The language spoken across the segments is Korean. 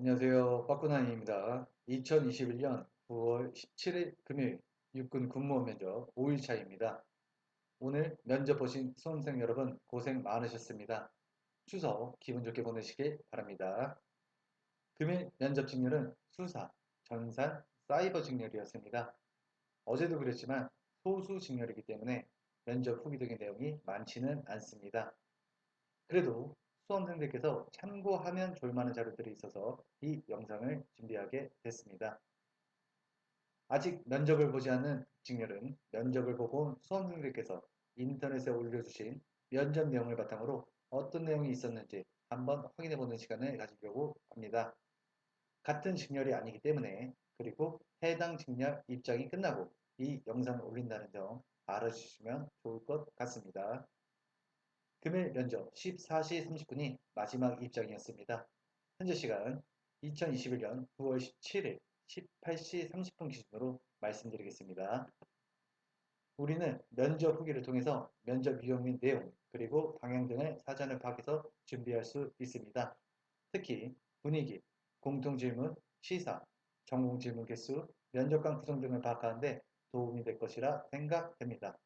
안녕하세요. 빠꾸나니입니다. 2021년 9월 17일 금요일 육군 군무원 면접 5일차입니다. 오늘 면접 보신 수험생 여러분 고생 많으셨습니다. 추석 기분 좋게 보내시길 바랍니다. 금일 면접 직렬은 수사, 전산, 사이버 직렬이었습니다. 어제도 그랬지만 소수 직렬이기 때문에 면접 후기적인 내용이 많지는 않습니다. 그래도 수험생들께서 참고하면 좋을만한 자료들이 있어서 이 영상을 준비하게 됐습니다. 아직 면접을 보지 않은 직렬은 면접을 보고 온 수험생들께서 인터넷에 올려주신 면접 내용을 바탕으로 어떤 내용이 있었는지 한번 확인해보는 시간을 가지려고 합니다. 같은 직렬이 아니기 때문에, 그리고 해당 직렬 입장이 끝나고 이 영상을 올린다는 점 알아주시면 좋을 것 같습니다. 금일 면접 14시 30분이 마지막 입장이었습니다. 현재 시간 2021년 9월 17일 18시 30분 기준으로 말씀드리겠습니다. 우리는 면접 후기를 통해서 면접 유형 및 내용, 그리고 방향 등을 사전에 파악해서 준비할 수 있습니다. 특히 분위기, 공통질문, 시사, 전공질문 개수, 면접관 구성 등을 파악하는 데 도움이 될 것이라 생각됩니다.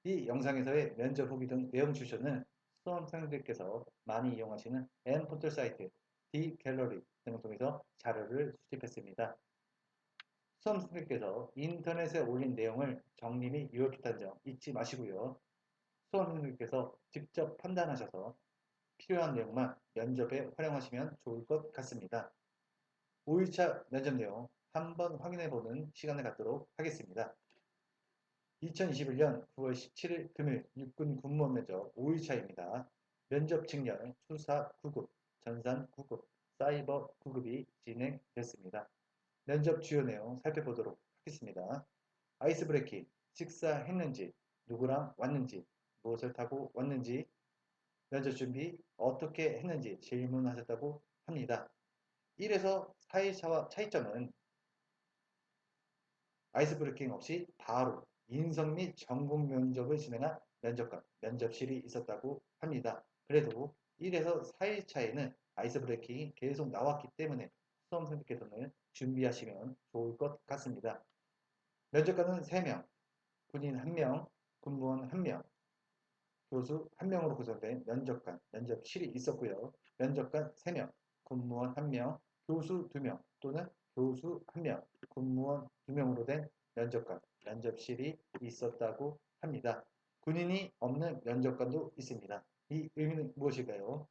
이 영상에서의 면접 후기 등 내용 출처는 수험생들께서 많이 이용하시는 N포털 사이트, D갤러리 등을 통해서 자료를 수집했습니다. 수험생들께서 인터넷에 올린 내용을 정리 및 요약했다는 점 잊지 마시고요. 수험생들께서 직접 판단하셔서 필요한 내용만 면접에 활용하시면 좋을 것 같습니다. 5일차 면접 내용 한번 확인해보는 시간을 갖도록 하겠습니다. 2021년 9월 17일 금요일 육군 군무원 면접 5일차입니다. 면접 직렬 수사 9급, 전산 9급, 사이버 9급이 진행됐습니다. 면접 주요 내용 살펴보도록 하겠습니다. 아이스 브레이킹, 식사했는지, 누구랑 왔는지, 무엇을 타고 왔는지, 면접 준비 어떻게 했는지 질문하셨다고 합니다. 1에서 4일차와 차이점은 아이스 브레이킹 없이 바로 인성 및 전공 면접을 진행한 면접관, 면접실이 있었다고 합니다. 그래도 1에서 4일차에는 아이스 브레이킹이 계속 나왔기 때문에 수험생들께서는 준비하시면 좋을 것 같습니다. 면접관은 3명, 군인 1명, 군무원 1명, 교수 1명으로 구성된 면접관, 면접실이 있었고요. 면접관 3명, 군무원 1명, 교수 2명 또는 교수 1명, 군무원 2명으로 된 면접관, 면접실이 있었다고 합니다. 군인이 없는 면접관도 있습니다. 이 의미는 무엇일까요?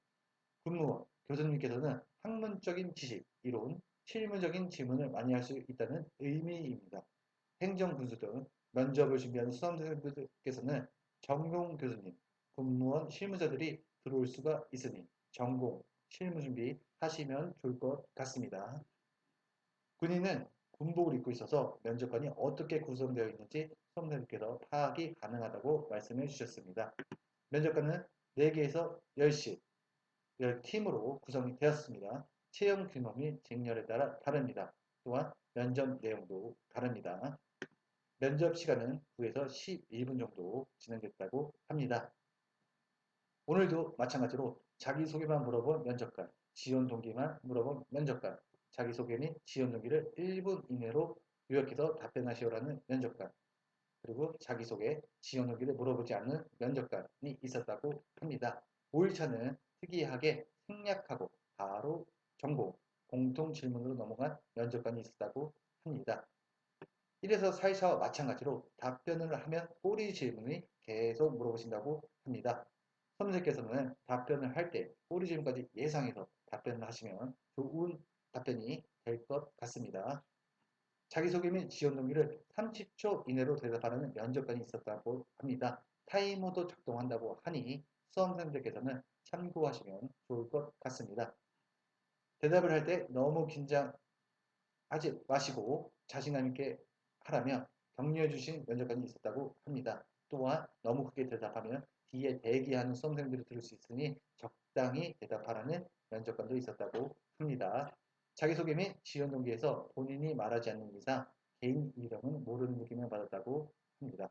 군무원, 교수님께서는 학문적인 지식, 이론, 실무적인 질문을 많이 할 수 있다는 의미입니다. 행정군수 등 면접을 준비하는 수험생들께서는 전공 교수님, 군무원 실무자들이 들어올 수가 있으니 전공, 실무 준비 하시면 좋을 것 같습니다. 군인은 군복을 입고 있어서 면접관이 어떻게 구성되어 있는지 수험생들께서 파악이 가능하다고 말씀해 주셨습니다. 면접관은 4개에서 10씩, 10팀으로 구성이 되었습니다. 채용 규모 및 직렬에 따라 다릅니다. 또한 면접 내용도 다릅니다. 면접 시간은 9에서 11분 정도 진행됐다고 합니다. 오늘도 마찬가지로 자기소개만 물어본 면접관, 지원 동기만 물어본 면접관, 자기소개 및 지원 동기를 1분 이내로 요약해서 답변하시오라는 면접관, 그리고 자기소개, 지원 동기를 물어보지 않는 면접관이 있었다고 합니다. 5일차는 특이하게 생략하고 바로 전공, 공통 질문으로 넘어간 면접관이 있었다고 합니다. 1에서 4일차와 마찬가지로 답변을 하면 꼬리 질문이 계속 물어보신다고 합니다. 선생님께서는 답변을 할 때 꼬리 질문까지 예상해서 답변을 하시면 좋은 답변이 될 것 같습니다. 자기소개 및 지원 동기를 30초 이내로 대답하는 면접관이 있었다고 합니다. 타이머도 작동한다고 하니 수험생들께서는 참고하시면 좋을 것 같습니다. 대답을 할 때 너무 긴장하지 마시고 자신감 있게 하라면 격려해 주신 면접관이 있었다고 합니다. 또한 너무 크게 대답하면 뒤에 대기하는 수험생들이 들을 수 있으니 적당히 대답하라는 면접관도 있었다고 합니다. 자기소개 및 지원 동기에서 본인이 말하지 않는 이상 개인 이름은 모르는 느낌을 받았다고 합니다.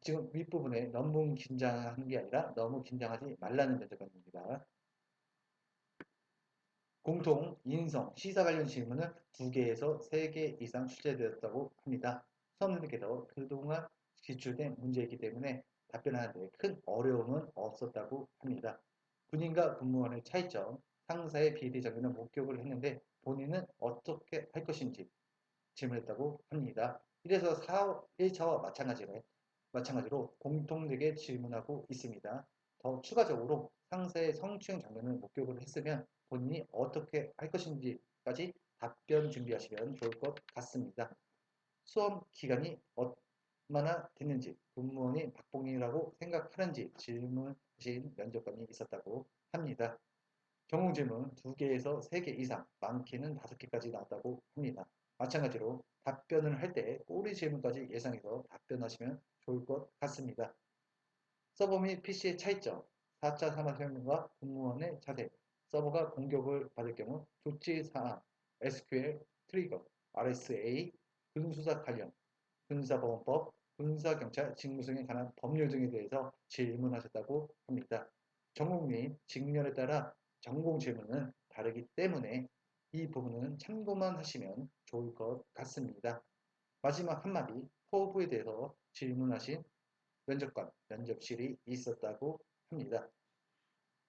지금 윗부분에 너무 긴장한 게 아니라 너무 긴장하지 말라는 면접관입니다. 공통, 인성, 시사 관련 질문은 2개에서 3개 이상 출제되었다고 합니다. 수험생들께서 그동안 기출된 문제이기 때문에 답변하는 데 큰 어려움은 없었다고 합니다. 군인과 군무원의 차이점, 상사의 비리 정리는 목격을 했는데 본인은 어떻게 할 것인지 질문했다고 합니다. 이래서 1차와 마찬가지로 공통되게 질문하고 있습니다. 더 추가적으로 상사의 성추행 장면을 목격을 했으면 본인이 어떻게 할 것인지까지 답변 준비하시면 좋을 것 같습니다. 수험 기간이 얼마나 됐는지, 군무원이 박봉이라고 생각하는지 질문하신 면접관이 있었다고 합니다. 전공 질문 2개에서 3개 이상, 많게는 5개까지 나왔다고 합니다. 마찬가지로 답변을 할 때 꼬리 질문까지 예상해서 답변하시면 좋을 것 같습니다. 서버 및 PC의 차이점, 4차 산업혁명과 공무원의 자세, 서버가 공격을 받을 경우 조치사항, SQL, 트리거, RSA, 군수사 관련, 군사보건법, 군사경찰 직무수행에 관한 법률 등에 대해서 질문하셨다고 합니다. 전공 및 직렬에 따라 전공 질문은 다르기 때문에 이 부분은 참고만 하시면 좋을 것 같습니다. 마지막 한마디, 포부에 대해서 질문하신 면접관, 면접실이 있었다고 합니다.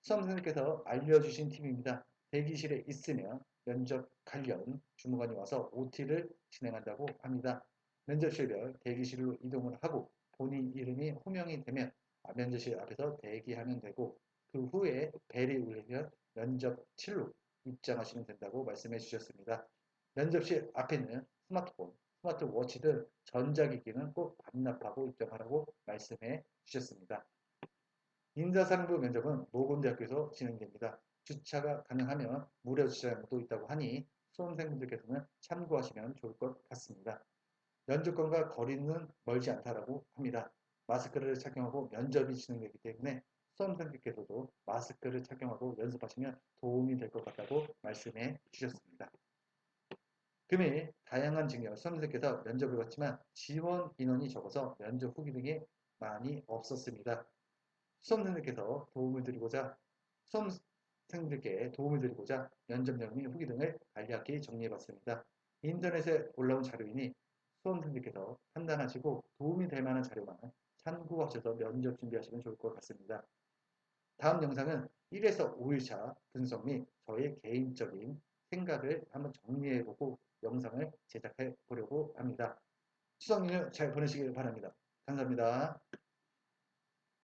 수험생님께서 알려주신 팁입니다. 대기실에 있으면 면접 관련 주무관이 와서 OT를 진행한다고 합니다. 면접실별 대기실로 이동을 하고 본인 이름이 호명이 되면 면접실 앞에서 대기하면 되고 그 후에 벨이 울리면 면접실로 입장하시면 된다고 말씀해 주셨습니다. 면접실 앞에는 스마트폰, 스마트워치 등 전자기기는 꼭 반납하고 입장하라고 말씀해 주셨습니다. 인사상부 면접은 모건대학교에서 진행됩니다. 주차가 가능하면 무료 주차장도 있다고 하니 수험생분들께서는 참고하시면 좋을 것 같습니다. 면접관과 거리는 멀지 않다라고 합니다. 마스크를 착용하고 면접이 진행되기 때문에 수험생들께서도 마스크를 착용하고 연습하시면 도움이 될 것 같다고 말씀해 주셨습니다. 금일 다양한 증여 수험생들께서 면접을 봤지만 지원 인원이 적어서 면접 후기 등이 많이 없었습니다. 수험생들께서 도움을 드리고자 수험생들께 도움을 드리고자 면접 내용 및 후기 등을 간략히 정리해봤습니다. 인터넷에 올라온 자료이니 수험생들께서 판단하시고 도움이 될 만한 자료만 참고하셔서 면접 준비하시면 좋을 것 같습니다. 다음 영상은 1에서 5일차 분석 및 저의 개인적인 생각을 한번 정리해보고 영상을 제작해 보려고 합니다. 추석 연휴 잘 보내시길 바랍니다. 감사합니다.